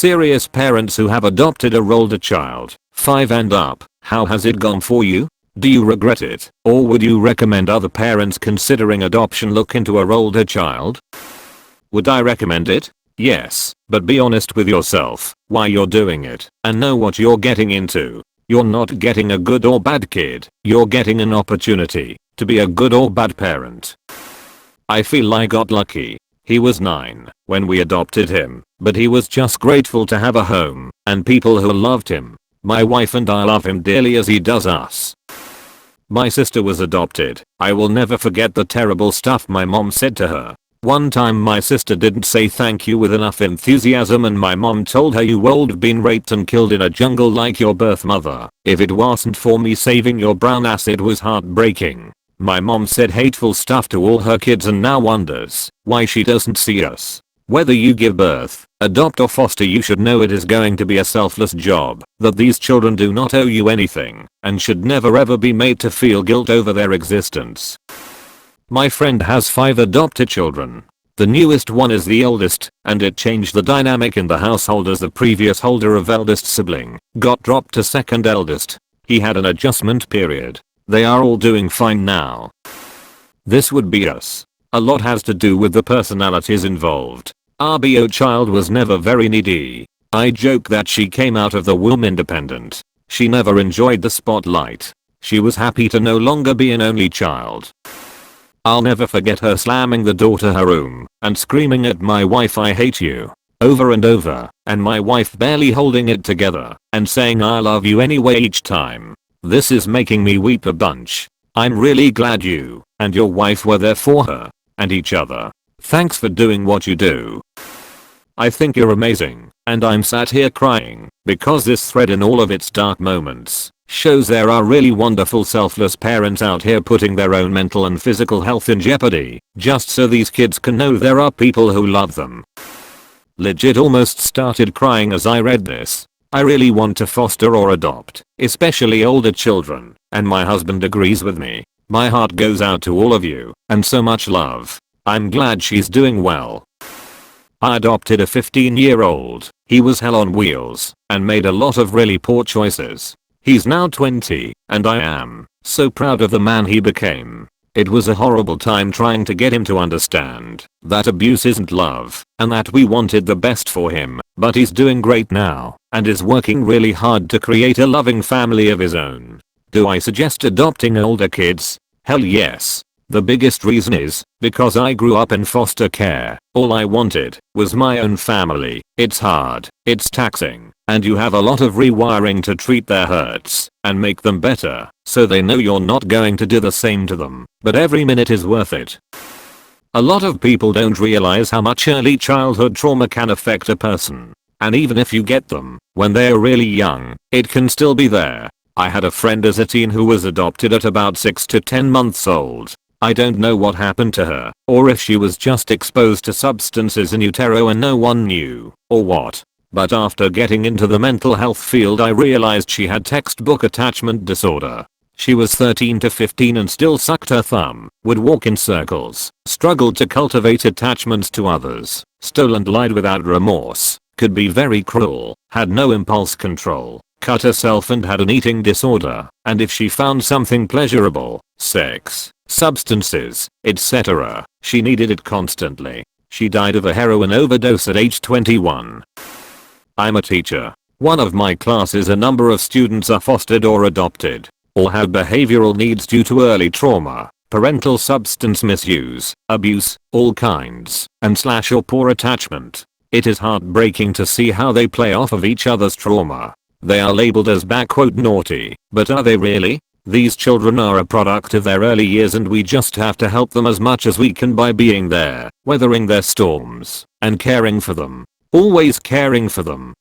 Serious parents who have adopted or older child, 5 and up, how has it gone for you? Do you regret it, or would you recommend other parents considering adoption look into a older child? Would I recommend it? Yes, but be honest with yourself, why you're doing it, and know what you're getting into. You're not getting a good or bad kid, you're getting an opportunity to be a good or bad parent. I feel I got lucky. He was 9 when we adopted him, but he was just grateful to have a home and people who loved him. My wife and I love him dearly as he does us. My sister was adopted. I will never forget the terrible stuff my mom said to her. One time my sister didn't say thank you with enough enthusiasm and my mom told her you would have been raped and killed in a jungle like your birth mother. If it wasn't for me saving your brown ass it was heartbreaking. My mom said hateful stuff to all her kids and now wonders why she doesn't see us. Whether you give birth, adopt or foster, you should know it is going to be a selfless job, that these children do not owe you anything and should never ever be made to feel guilt over their existence. My friend has 5 adopted children. The newest one is the oldest, and it changed the dynamic in the household as the previous holder of eldest sibling got dropped to second eldest. He had an adjustment period. They are all doing fine now. This would be us. A lot has to do with the personalities involved. Our BO child was never very needy. I joke that she came out of the womb independent. She never enjoyed the spotlight. She was happy to no longer be an only child. I'll never forget her slamming the door to her room and screaming at my wife I hate you over and over, and my wife barely holding it together and saying I love you anyway each time. This is making me weep a bunch. I'm really glad you and your wife were there for her and each other. Thanks for doing what you do. I think you're amazing, and I'm sat here crying because this thread in all of its dark moments shows there are really wonderful selfless parents out here putting their own mental and physical health in jeopardy just so these kids can know there are people who love them. Legit almost started crying as I read this. I really want to foster or adopt, especially older children, and my husband agrees with me. My heart goes out to all of you, and so much love. I'm glad she's doing well. I adopted a 15-year-old. He was hell on wheels and made a lot of really poor choices. He's now 20, and I am so proud of the man he became. It was a horrible time trying to get him to understand that abuse isn't love and that we wanted the best for him, but he's doing great now and is working really hard to create a loving family of his own. Do I suggest adopting older kids? Hell yes. The biggest reason is because I grew up in foster care. All I wanted was my own family. It's hard, it's taxing, and you have a lot of rewiring to treat their hurts and make them better so they know you're not going to do the same to them, but every minute is worth it. A lot of people don't realize how much early childhood trauma can affect a person, and even if you get them when they're really young, it can still be there. I had a friend as a teen who was adopted at about 6 to 10 months old. I don't know what happened to her, or if she was just exposed to substances in utero and no one knew, or what. But after getting into the mental health field I realized she had textbook attachment disorder. She was 13 to 15 and still sucked her thumb, would walk in circles, struggled to cultivate attachments to others, stole and lied without remorse, could be very cruel, had no impulse control, cut herself and had an eating disorder, and if she found something pleasurable, sex, substances, etc., she needed it constantly. She died of a heroin overdose at age 21. I'm a teacher. One of my classes a number of students are fostered or adopted. All have behavioral needs due to early trauma, parental substance misuse, abuse, all kinds, and / or poor attachment. It is heartbreaking to see how they play off of each other's trauma. They are labeled as "naughty," but are they really? These children are a product of their early years and we just have to help them as much as we can by being there, weathering their storms, and caring for them. Always caring for them.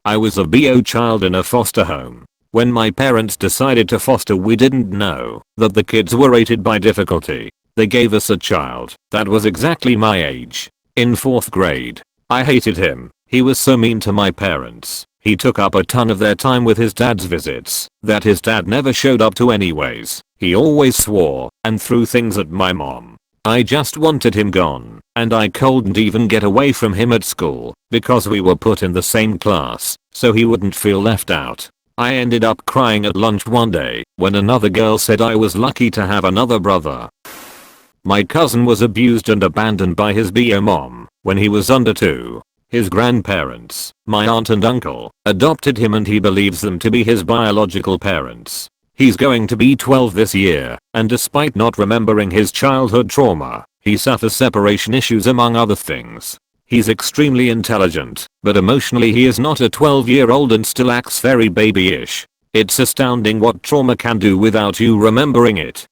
I was a BO child in a foster home. When my parents decided to foster we didn't know that the kids were rated by difficulty. They gave us a child that was exactly my age. In 4th grade. I hated him. He was so mean to my parents. He took up a ton of their time with his dad's visits that his dad never showed up to anyways. He always swore and threw things at my mom. I just wanted him gone, and I couldn't even get away from him at school because we were put in the same class, so he wouldn't feel left out. I ended up crying at lunch one day when another girl said I was lucky to have another brother. My cousin was abused and abandoned by his bio mom when he was under 2. His grandparents, my aunt and uncle, adopted him and he believes them to be his biological parents. He's going to be 12 this year, and despite not remembering his childhood trauma, he suffers separation issues among other things. He's extremely intelligent, but emotionally he is not a 12-year-old and still acts very babyish. It's astounding what trauma can do without you remembering it.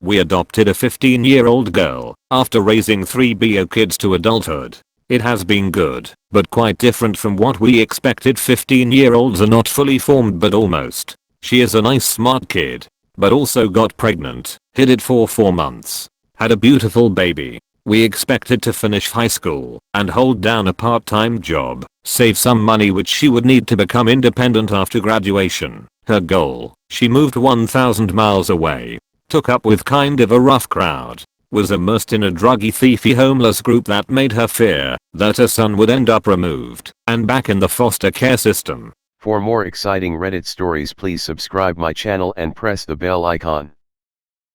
We adopted a 15-year-old girl after raising 3 bio kids to adulthood. It has been good, but quite different from what we expected. 15-year-olds are not fully formed but almost. She is a nice smart kid, but also got pregnant, hid it for 4 months, had a beautiful baby. We expected to finish high school and hold down a part-time job, save some money which she would need to become independent after graduation. Her goal, she moved 1,000 miles away, took up with kind of a rough crowd, was immersed in a druggy thiefy homeless group that made her fear that her son would end up removed and back in the foster care system. For more exciting Reddit stories, please subscribe my channel and press the bell icon.